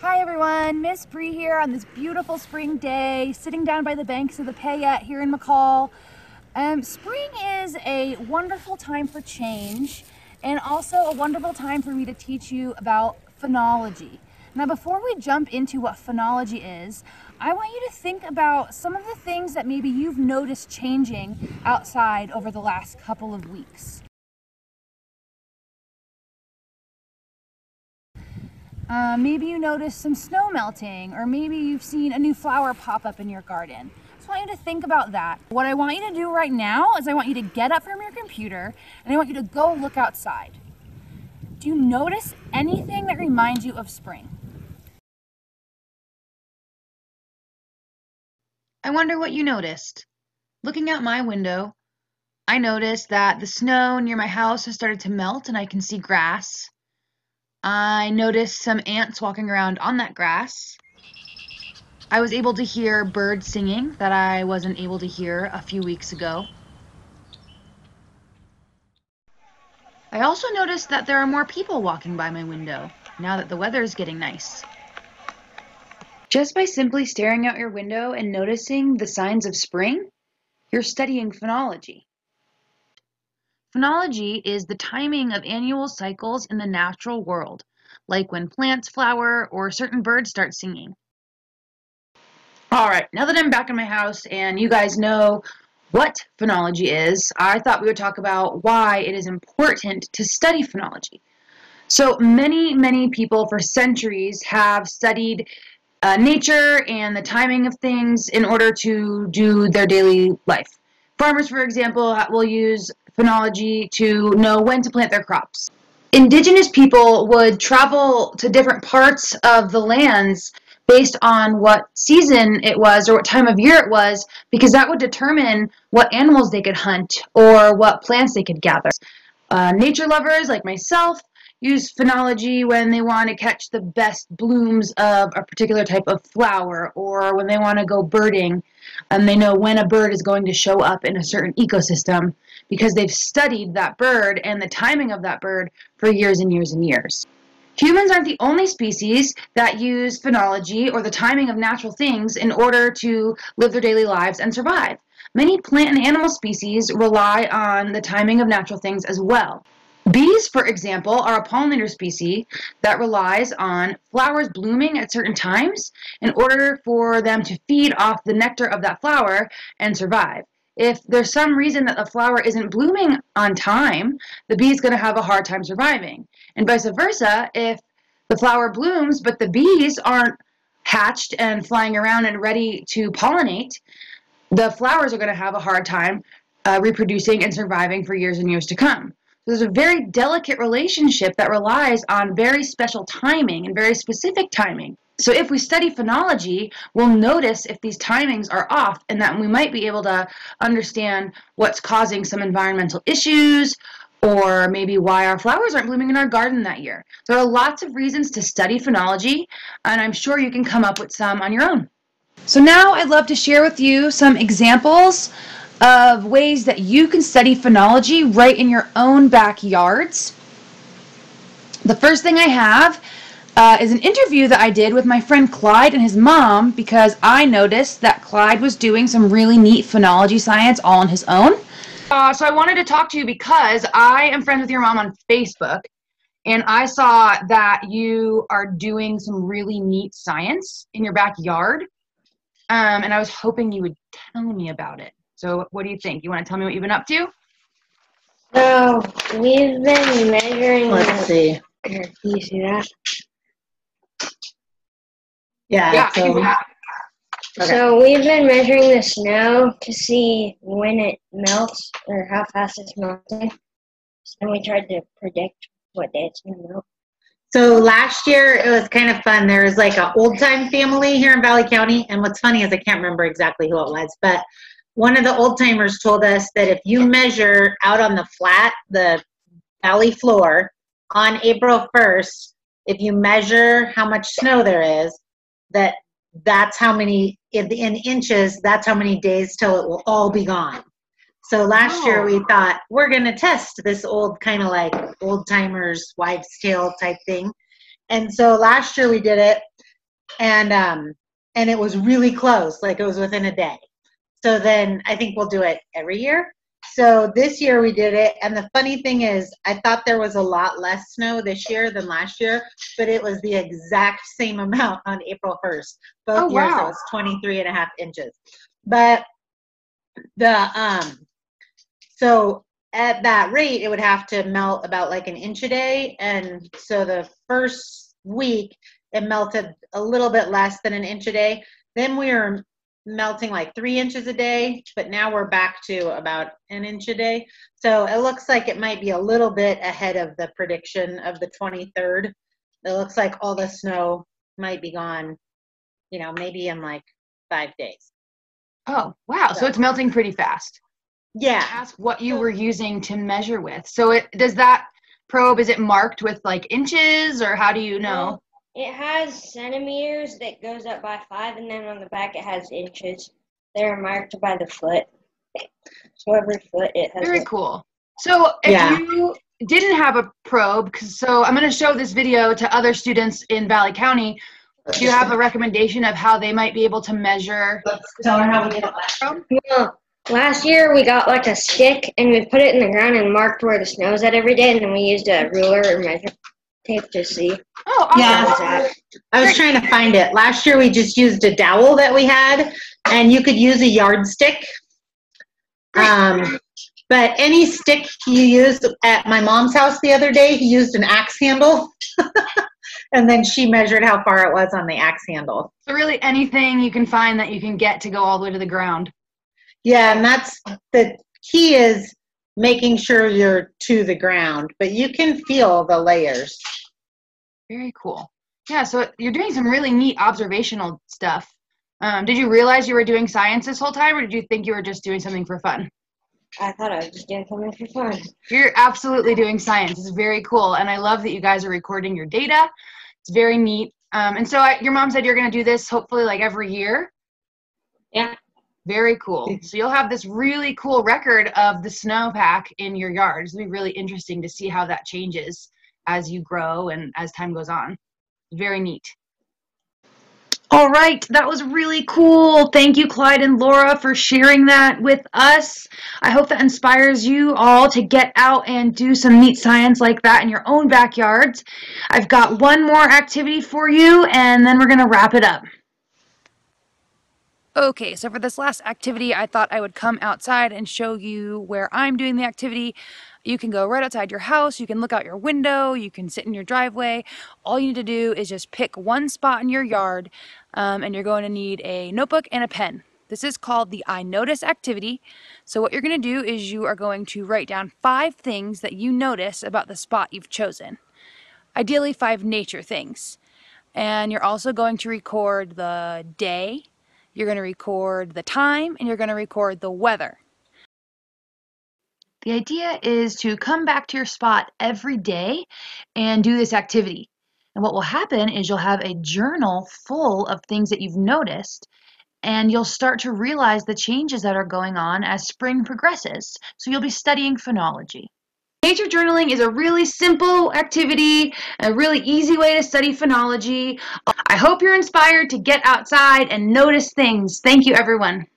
Hi everyone, Miss Bre here on this beautiful spring day, sitting down by the banks of the Payette here in McCall. Spring is a wonderful time for change and also a wonderful time for me to teach you about phenology. Now before we jump into what phenology is, I want you to think about some of the things that maybe you've noticed changing outside over the last couple of weeks. Maybe you noticed some snow melting, or maybe you've seen a new flower pop up in your garden. I just want you to think about that. What I want you to do right now is I want you to get up from your computer and I want you to go look outside. Do you notice anything that reminds you of spring? I wonder what you noticed. Looking out my window, I noticed that the snow near my house has started to melt and I can see grass. I noticed some ants walking around on that grass. I was able to hear birds singing that I wasn't able to hear a few weeks ago. I also noticed that there are more people walking by my window now that the weather is getting nice. Just by simply staring out your window and noticing the signs of spring, you're studying phenology. Phenology is the timing of annual cycles in the natural world, like when plants flower or certain birds start singing. All right, now that I'm back in my house and you guys know what phenology is, I thought we would talk about why it is important to study phenology. So many people for centuries have studied nature and the timing of things in order to do their daily life. Farmers, for example, will use phenology to know when to plant their crops. Indigenous people would travel to different parts of the lands based on what season it was or what time of year it was, because that would determine what animals they could hunt or what plants they could gather. Nature lovers like myself use phenology when they want to catch the best blooms of a particular type of flower, or when they want to go birding and they know when a bird is going to show up in a certain ecosystem because they've studied that bird and the timing of that bird for years and years and years. Humans aren't the only species that use phenology or the timing of natural things in order to live their daily lives and survive. Many plant and animal species rely on the timing of natural things as well. Bees, for example, are a pollinator species that relies on flowers blooming at certain times in order for them to feed off the nectar of that flower and survive. If there's some reason that the flower isn't blooming on time, the bee is going to have a hard time surviving. And vice versa, if the flower blooms but the bees aren't hatched and flying around and ready to pollinate, the flowers are going to have a hard time reproducing and surviving for years and years to come. So there's a very delicate relationship that relies on very special timing and very specific timing. So if we study phenology, we'll notice if these timings are off, and that we might be able to understand what's causing some environmental issues, or maybe why our flowers aren't blooming in our garden that year. There are lots of reasons to study phenology, and I'm sure you can come up with some on your own. So now I'd love to share with you some examples of ways that you can study phenology right in your own backyards. The first thing I have is an interview that I did with my friend Clyde and his mom, because I noticed that Clyde was doing some really neat phenology science all on his own. So I wanted to talk to you because I am friends with your mom on Facebook, and I saw that you are doing some really neat science in your backyard, and I was hoping you would tell me about it. So what do you think? You want to tell me what you've been up to? So we've been measuring. Let's see. Here, can you see that? Yeah. Okay. So we've been measuring the snow to see when it melts or how fast it's melting. And we tried to predict what day it's going to melt. So last year it was kind of fun. There was like an old time family here in Valley County, and what's funny is I can't remember exactly who it was, but one of the old timers told us that if you measure out on the flat, the valley floor, on April 1st, if you measure how much snow there is, that's how many, in inches, that's how many days till it will all be gone. So last year we thought, we're going to test this old kind of like old timers wives tale type thing. And so last year we did it. and it was really close, like it was within a day. So then I think we'll do it every year. So this year we did it, and the funny thing is, I thought there was a lot less snow this year than last year, but it was the exact same amount on April 1st. Both years it was 23.5 inches. But so at that rate, it would have to melt about like an inch a day, and so the first week it melted a little bit less than an inch a day. Then we were melting like 3 inches a day, but now we're back to about an inch a day. So it looks like it might be a little bit ahead of the prediction of the 23rd. It looks like all the snow might be gone, you know, maybe in like 5 days. Oh, wow. So it's melting pretty fast. Yeah. Ask what you were using to measure with. So does that probe, is it marked with like inches, or how do you know? Well, it has centimeters that goes up by 5, and then on the back it has inches. They're marked by the foot. So every foot it has. Very cool. So if you didn't have a probe, so I'm going to show this video to other students in Valley County. Do you have a recommendation of how they might be able to measure? Tell her how we get a probe. Well, last year we got like a stick and we put it in the ground and marked where the snow's at every day, and then we used a ruler or measure tape to see. Oh, awesome. Yeah. I was trying to find it. Last year we just used a dowel that we had, and you could use a yardstick. But any stick you used at my mom's house the other day, he used an axe handle. And then she measured how far it was on the axe handle. So really anything you can find that you can get to go all the way to the ground. Yeah, and that's the key, is making sure you're to the ground, but you can feel the layers. Very cool. Yeah, so you're doing some really neat observational stuff. Did you realize you were doing science this whole time, or did you think you were just doing something for fun? I thought I was just doing something for fun. You're absolutely doing science. It's very cool, and I love that you guys are recording your data. It's very neat. And so your mom said you're going to do this hopefully like every year? Yeah. Very cool. So you'll have this really cool record of the snowpack in your yard. It'll be really interesting to see how that changes as you grow and as time goes on. Very neat. All right, that was really cool. Thank you, Clyde and Laura, for sharing that with us. I hope that inspires you all to get out and do some neat science like that in your own backyards. I've got one more activity for you, and then we're going to wrap it up. Okay, so for this last activity, I thought I would come outside and show you where I'm doing the activity. You can go right outside your house, you can look out your window, you can sit in your driveway. All you need to do is just pick one spot in your yard, and you're going to need a notebook and a pen. This is called the I Notice activity. So what you're going to do is you are going to write down 5 things that you notice about the spot you've chosen. Ideally 5 nature things. And you're also going to record the day, you're going to record the time, and you're going to record the weather. The idea is to come back to your spot every day and do this activity. And what will happen is you'll have a journal full of things that you've noticed, and you'll start to realize the changes that are going on as spring progresses. So you'll be studying phenology. Nature journaling is a really simple activity, a really easy way to study phenology. I hope you're inspired to get outside and notice things. Thank you, everyone.